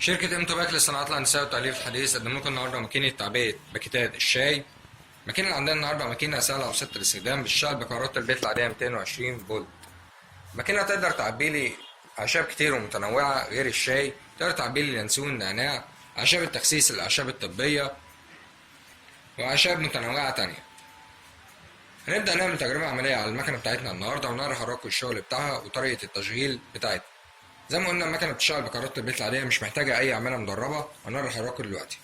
شركة امتوباك للصناعات الهندسية والتأليف الحديث قدم لكم النهاردة ماكينة تعبئة باكيتات الشاي. الماكينة اللي عندنا النهاردة ماكينة سهلة وبسيطة الاستخدام، بتشتغل بكهرباء البيت العادية 220 فولت. الماكينة تقدر تعبي لي أعشاب كتير ومتنوعة غير الشاي، تقدر تعبي لي اليانسون، النعناع، أعشاب التخسيس، الأعشاب الطبية، وأعشاب متنوعة تانية. هنبدأ نعمل تجربة عملية على المكنة بتاعتنا النهاردة ونعرف حركة الشغل بتاعها وطريقة التشغيل بتاعتها. زي ما قلنا المكنة بتشتغل بكهرباء البيت العادية، مش محتاجة أي عمالة مدربة، هنعرف حركة دلوقتي.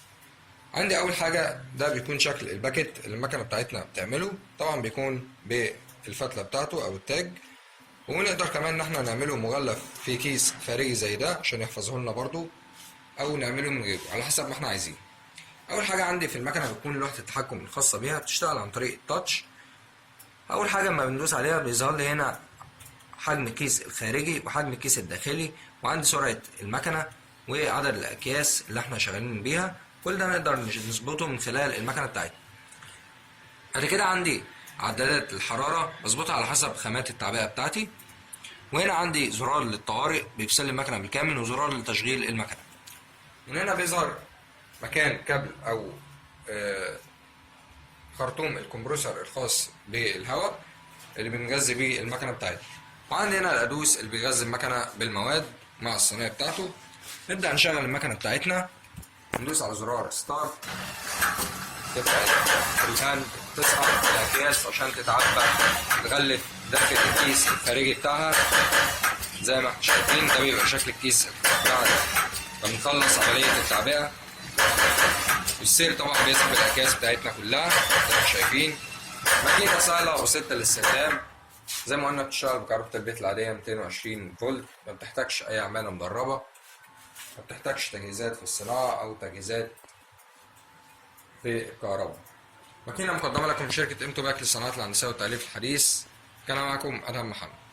عندي اول حاجه ده بيكون شكل الباكت اللي المكنه بتاعتنا بتعمله، طبعا بيكون بالفتله بتاعته او التاج، ونقدر كمان ان احنا نعمله مغلف في كيس خارجي زي ده عشان يحفظه لنا برضو، او نعمله من غيره على حسب ما احنا عايزين. اول حاجه عندي في المكنه بتكون لوحه التحكم الخاصه بيها، بتشتغل عن طريق التاتش. اول حاجه لما بندوس عليها بيظهر لي هنا حجم الكيس الخارجي وحجم الكيس الداخلي، وعندي سرعه المكنه وعدد الاكياس اللي احنا شغالين بيها. كل ده نقدر نظبطه من خلال المكنه بتاعتنا. بعد كده عندي عدادات الحراره بظبطها على حسب خامات التعبئه بتاعتي، وهنا عندي زرار للطوارئ بيفصل لي المكنه بالكامل، وزرار لتشغيل المكنه. من هنا بيظهر مكان كابل او خرطوم الكمبرسور الخاص بالهواء اللي بنغذي بيه المكنه بتاعتنا، وعندي هنا القادوس اللي بيغذي المكنه بالمواد مع الصينيه بتاعته. نبدا نشغل المكنه بتاعتنا، ندوس على زرار ستارت، تبدأ الهاند تسحب الأكياس عشان تتعبى تغلف داخل الكيس الخارجي بتاعها. زي ما احنا شايفين ده بيبقى شكل الكيس بعد ما بنخلص عملية التعبئة. والسير طبعا بيسحب الأكياس بتاعتنا كلها زي ما شايفين. ماكينة سهلة وبسيطة للاستخدام، زي ما قلنا بتشتغل بكهرباء البيت العادية 220 فولت، ما بتحتاجش أي عمالة مدربة، ما بتحتاجش تجهيزات في الصناعة أو تجهيزات في الكهرباء. ماكينة مقدمة لكم من شركة امتوباك للصناعات الهندسية والتأليف الحديث. كان معكم أدهم محمد.